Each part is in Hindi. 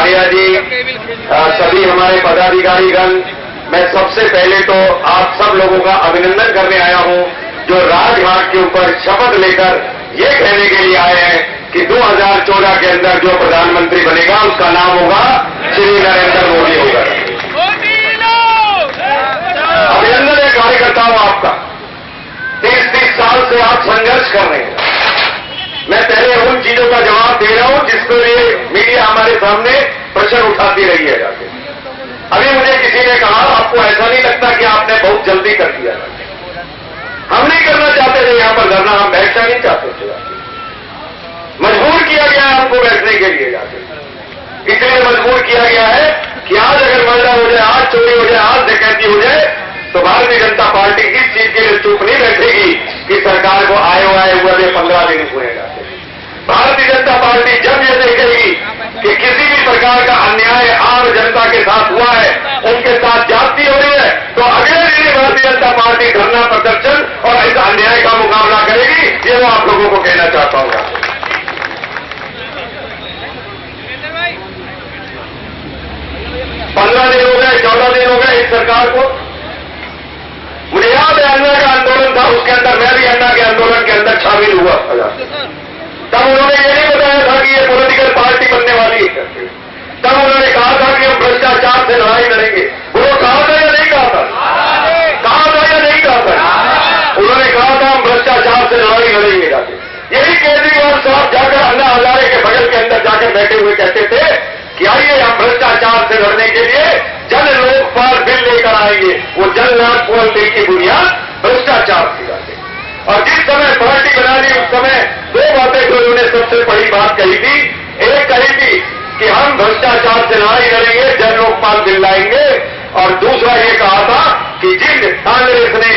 आर्या जी, सभी हमारे पदाधिकारीगण, मैं सबसे पहले तो आप सब लोगों का अभिनंदन करने आया हूं जो राजघाट के ऊपर शपथ लेकर ये कहने के लिए आए हैं कि 2014 के अंदर जो प्रधानमंत्री बनेगा उसका नाम होगा श्री नरेंद्र मोदी होगा। अभिनंदन है कार्यकर्ताओं आपका। 30 साल से आप संघर्ष कर रहे हैं। मैं पहले उन चीजों का जवाब दे रहा हूं जिसको ये मीडिया हमारे सामने प्रश्न उठाती रही है जाके। अभी मुझे किसी ने कहा आपको ऐसा नहीं लगता कि आपने बहुत जल्दी कर दिया? हम नहीं करना चाहते थे यहां पर धरना, हम बैठना नहीं चाहते थे। मजबूर किया गया है हमको बैठने के लिए जाके। इसलिए मजबूर किया गया है कि आज अगर मर्डर हो जाए, आज चोरी हो जाए, आज डकैती हो जाए तो भारतीय जनता पार्टी इस चीज के लिए चुप नहीं बैठेगी कि सरकार को आए हुए 15 दिन हुए जाते। भारतीय जनता पार्टी जब ये देखेगी कि किसी भी प्रकार का अन्याय आम जनता के साथ हुआ है, उनके साथ ज्यादती हो रही है, तो अगले दिन भारतीय जनता पार्टी धरना प्रदर्शन और इस अन्याय का मुकाबला करेगी। ये मैं आप लोगों को कहना चाहता हूं। 15 दिन हो गए, 14 दिन हो गए इस सरकार को। मुझे याद है अन्ना का आंदोलन था, उसके अंदर मैं भी अन्ना के आंदोलन के अंदर शामिल हुआ। तब उन्होंने ये नहीं बताया था कि ये पॉलिटिकल पार्टी बनने वाली है। तब उन्होंने कहा था कि हम भ्रष्टाचार से लड़ाई लड़ेंगे। वो कहा था या नहीं कहा था? कहा था या नहीं कहा था? उन्होंने कहा था हम भ्रष्टाचार से लड़ाई लड़ेंगे जाके। यही केजरीवाल साहब जाकर अन्ना हजारे के बगल के अंदर जाकर बैठे हुए कहते थे कि आइए हम भ्रष्टाचार से लड़ने के लिए जन लोकपाल बिल लेकर आएंगे। वो जन लोकपाल बिल की बुनियाद भ्रष्टाचार थी जाके। और जिस समय पार्टी बना ली उस समय दो बातें जो उन्होंने सबसे बड़ी बात कही थी। एक कही थी कि हम भ्रष्टाचार से लड़ाई लड़ेंगे, जन लोकपाल बिल लाएंगे, और दूसरा ये कहा था कि जिन कांग्रेस ने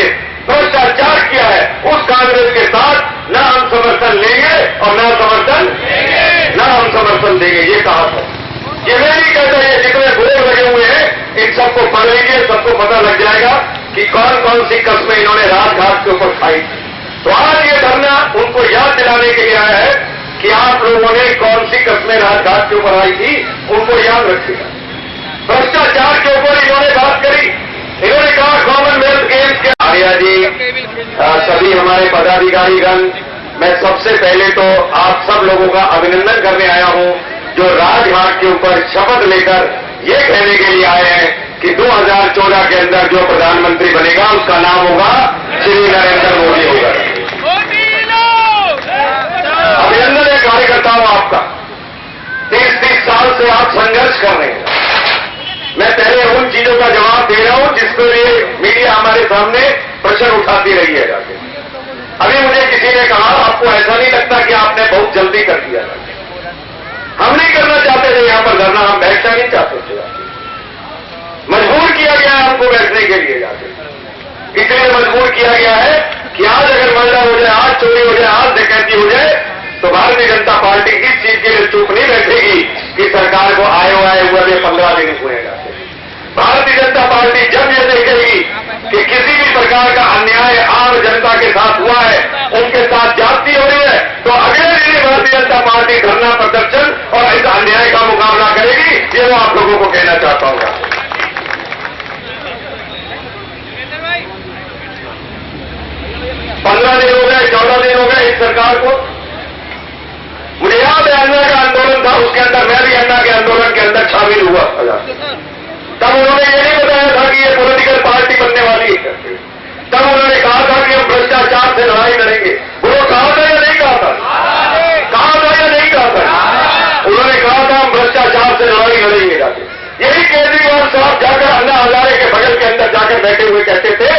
भ्रष्टाचार किया है उस कांग्रेस के साथ न हम समर्थन लेंगे और न हम समर्थन देंगे, ये कहा था। ये मैं नहीं कहता, ये जितने बोर्ड लगे हुए हैं इन सबको पढ़ लीजिए, सबको पता लग जाएगा कि कौन कौन सी कस्में इन्होंने राजघाट के ऊपर खाई। तो आज ये धरना उनको याद दिलाने के लिए आया है कि आप लोगों ने कौन सी कस्में राजघाट के ऊपर आई थी, उनको याद रखिएगा। भ्रष्टाचार के ऊपर इन्होंने बात करी। इन्होंने कहा कॉमनवेल्थ गेम्स के। आर्या जी, सभी हमारे पदाधिकारीगण, मैं सबसे पहले तो आप सब लोगों का अभिनंदन करने आया हूं जो राजघाट के ऊपर शपथ लेकर ये कहने के लिए आए हैं कि 2014 के अंदर जो प्रधानमंत्री बनेगा उसका नाम होगा श्री नरेंद्र मोदी होगा। अभिनंदन है कार्यकर्ताओं आपका। 30 साल से आप संघर्ष कर रहे हैं। मैं पहले उन चीजों का जवाब दे रहा हूं जिसको ये मीडिया हमारे सामने प्रश्न उठाती रही है जाके। अभी मुझे किसी ने कहा आपको ऐसा नहीं लगता कि आपने बहुत जल्दी कर दिया? हम नहीं करना चाहते थे यहां पर धरना, हम बैठना नहीं चाहते थे। मजबूर किया गया है हमको बैठने के लिए जाके। इसलिए मजबूर किया गया है कि आज अगर मर्डर हो जाए, आज चोरी हो जाए, आज डकैती हो जाए तो भारतीय जनता पार्टी इस चीज के लिए चुप नहीं बैठेगी कि सरकार को आए हुए 15 दिन हुए जाते। भारतीय जनता पार्टी जब ये देखेगी कि किसी भी प्रकार का अन्याय आम जनता के साथ हुआ है, उनके साथ ज्यादती हो रही है, तो अगले दिन भारतीय जनता पार्टी धरना प्रदर्शन और इस अन्याय का मुकाबला करेगी। ये मैं आप लोगों को कहना चाहता हूं। 15 दिन हो गए, 14 दिन हो गए इस सरकार को। मुझे याद है अन्ना का आंदोलन था, उसके अंदर मैं भी अन्ना के आंदोलन के अंदर शामिल हुआ। तब उन्होंने ये नहीं बताया था कि ये पॉलिटिकल पार्टी बनने वाली है। तब उन्होंने कहा था कि हम भ्रष्टाचार से लड़ाई लड़ेंगे। वो कहा था या नहीं कहा था? कहा था या नहीं कहा था? उन्होंने कहा था हम भ्रष्टाचार से लड़ाई लड़ेंगे जाके। यही केजरीवाल साहब जाकर अन्ना हजारे के बगल के अंदर जाकर बैठे हुए कहते थे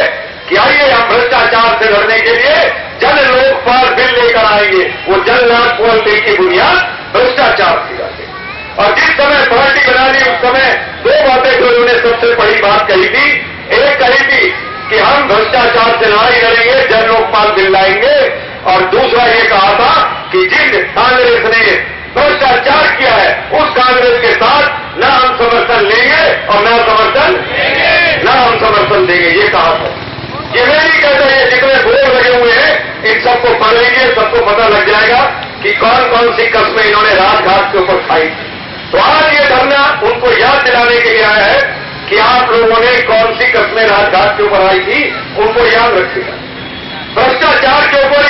कि आइए हम भ्रष्टाचार से लड़ने के लिए जन लोकपाल बिल लेकर आएंगे। वो जन लोकपाल बिल की बुनियाद भ्रष्टाचार थी जाके। और जिस समय पार्टी बना ली उस समय दो बातें जो उन्होंने सबसे बड़ी बात कही थी। एक कही थी कि हम भ्रष्टाचार से लड़ाई लड़ेंगे, जन लोकपाल बिल लाएंगे, और दूसरा ये कहा था कि जिन कांग्रेस ने भ्रष्टाचार किया है उस कांग्रेस के साथ न हम समर्थन लेंगे और न हम समर्थन देंगे, ये कहा था। ये मैं नहीं कहता, ये जितने बोर्ड लगे हुए हैं इन सबको पढ़ लीजिए, सबको पता लग जाएगा कि कौन कौन सी कस्में इन्होंने राजघाट के ऊपर खाई। तो आज ये धरना दिलाने के लिए आया है कि आप लोगों ने कौन सी कस्में राजघाट के ऊपर आई थी उनको याद रखिएगा। भ्रष्टाचार के ऊपर